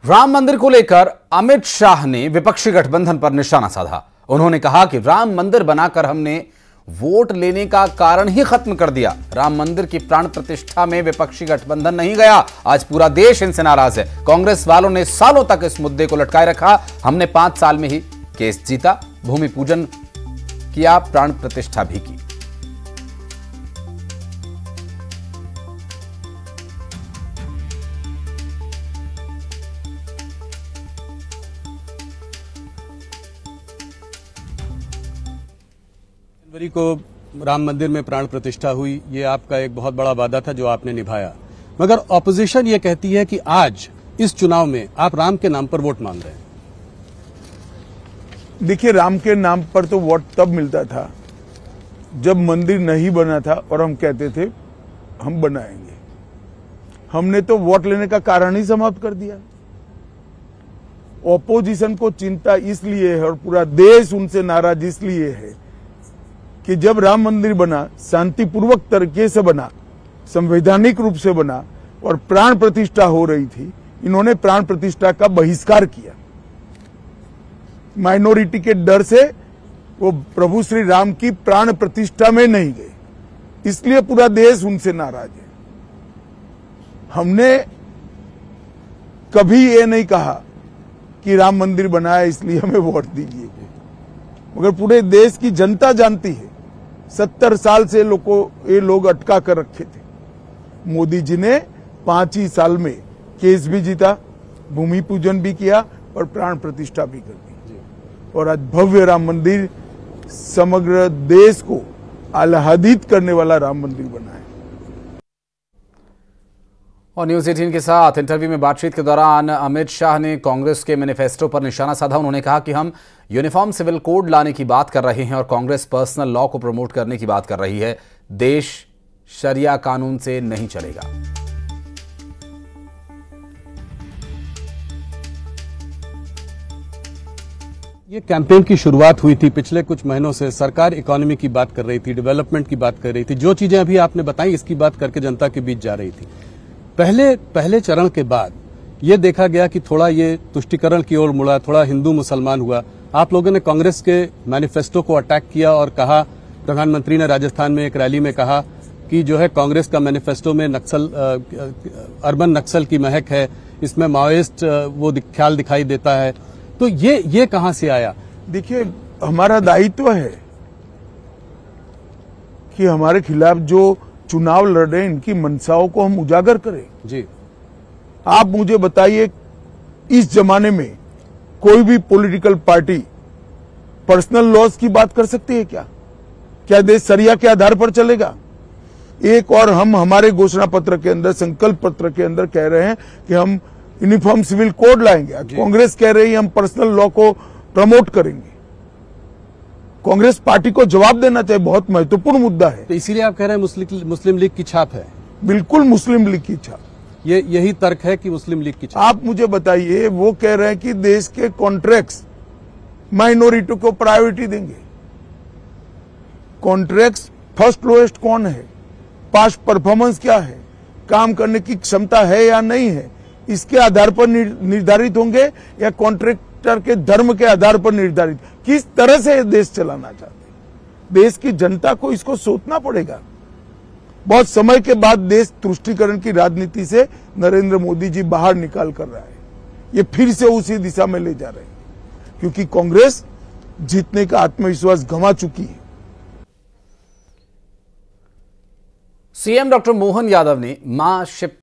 राम मंदिर को लेकर अमित शाह ने विपक्षी गठबंधन पर निशाना साधा। उन्होंने कहा कि राम मंदिर बनाकर हमने वोट लेने का कारण ही खत्म कर दिया। राम मंदिर की प्राण प्रतिष्ठा में विपक्षी गठबंधन नहीं गया। आज पूरा देश इनसे नाराज है। कांग्रेस वालों ने सालों तक इस मुद्दे को लटकाए रखा। हमने 5 साल में ही केस जीता, भूमि पूजन किया, प्राण प्रतिष्ठा भी की। जनवरी को राम मंदिर में प्राण प्रतिष्ठा हुई, ये आपका एक बहुत बड़ा वादा था जो आपने निभाया। मगर ऑपोजिशन ये कहती है कि आज इस चुनाव में आप राम के नाम पर वोट मांग रहे हैं। देखिए, राम के नाम पर तो वोट तब मिलता था जब मंदिर नहीं बना था और हम कहते थे हम बनाएंगे। हमने तो वोट लेने का कारण ही समाप्त कर दिया। ऑपोजिशन को चिंता इसलिए है और पूरा देश उनसे नाराज इसलिए है कि जब राम मंदिर बना, शांतिपूर्वक तरीके से बना, संवैधानिक रूप से बना और प्राण प्रतिष्ठा हो रही थी, इन्होंने प्राण प्रतिष्ठा का बहिष्कार किया। माइनॉरिटी के डर से वो प्रभु श्री राम की प्राण प्रतिष्ठा में नहीं गए, इसलिए पूरा देश उनसे नाराज है। हमने कभी ये नहीं कहा कि राम मंदिर बनाया इसलिए हमें वोट दीजिए, मगर पूरे देश की जनता जानती है 70 साल से ये लोग अटका कर रखे थे। मोदी जी ने 5 ही साल में केस भी जीता, भूमि पूजन भी किया और प्राण प्रतिष्ठा भी कर दी। और आज भव्य राम मंदिर समग्र देश को आह्लादित करने वाला राम मंदिर बना है। और न्यूज 18 के साथ इंटरव्यू में बातचीत के दौरान अमित शाह ने कांग्रेस के मैनिफेस्टो पर निशाना साधा। उन्होंने कहा कि हम यूनिफॉर्म सिविल कोड लाने की बात कर रहे हैं और कांग्रेस पर्सनल लॉ को प्रमोट करने की बात कर रही है। देश शरिया कानून से नहीं चलेगा। ये कैंपेन की शुरुआत हुई थी पिछले कुछ महीनों से। सरकार इकोनॉमी की बात कर रही थी, डेवलपमेंट की बात कर रही थी। जो चीजें अभी आपने बताई इसकी बात करके जनता के बीच जा रही थी। पहले चरण के बाद ये देखा गया कि थोड़ा ये तुष्टीकरण की ओर मुड़ा, थोड़ा हिंदू मुसलमान हुआ। आप लोगों ने कांग्रेस के मैनिफेस्टो को अटैक किया और कहा, प्रधानमंत्री ने राजस्थान में एक रैली में कहा कि जो है कांग्रेस का मैनिफेस्टो में अर्बन नक्सल की महक है, इसमें माओइस्ट वो ख्याल दिखाई देता है। तो ये कहां से आया? देखिए, हमारा दायित्व है कि हमारे खिलाफ जो चुनाव लड़ रहे हैं इनकी मंशाओं को हम उजागर करें। जी, आप मुझे बताइए, इस जमाने में कोई भी पॉलिटिकल पार्टी पर्सनल लॉस की बात कर सकती है क्या? क्या देश शरिया के आधार पर चलेगा? एक और हम हमारे घोषणा पत्र के अंदर, संकल्प पत्र के अंदर कह रहे हैं कि हम यूनिफॉर्म सिविल कोड लाएंगे। कांग्रेस कह रही है हम पर्सनल लॉ को प्रमोट करेंगे। कांग्रेस पार्टी को जवाब देना चाहिए, बहुत महत्वपूर्ण मुद्दा है। तो इसीलिए आप कह रहे हैं मुस्लिम लीग की छाप है? बिल्कुल मुस्लिम लीग की छाप। यही तर्क है कि मुस्लिम लीग की छाप। आप मुझे बताइए, वो कह रहे हैं कि देश के कॉन्ट्रैक्ट्स माइनॉरिटी को प्रायोरिटी देंगे। कॉन्ट्रैक्ट्स फर्स्ट लोएस्ट कौन है, पास्ट परफॉर्मेंस क्या है, काम करने की क्षमता है या नहीं है, इसके आधार पर निर्धारित होंगे या कॉन्ट्रैक्टर के धर्म के आधार पर निर्धारित? किस तरह से देश चलाना चाहते हैं? देश की जनता को इसको सोचना पड़ेगा। बहुत समय के बाद देश तुष्टीकरण की राजनीति से नरेंद्र मोदी जी बाहर निकाल कर रहा है। ये फिर से उसी दिशा में ले जा रहे हैं, क्योंकि कांग्रेस जीतने का आत्मविश्वास गंवा चुकी है। सीएम डॉक्टर मोहन यादव ने मां शिव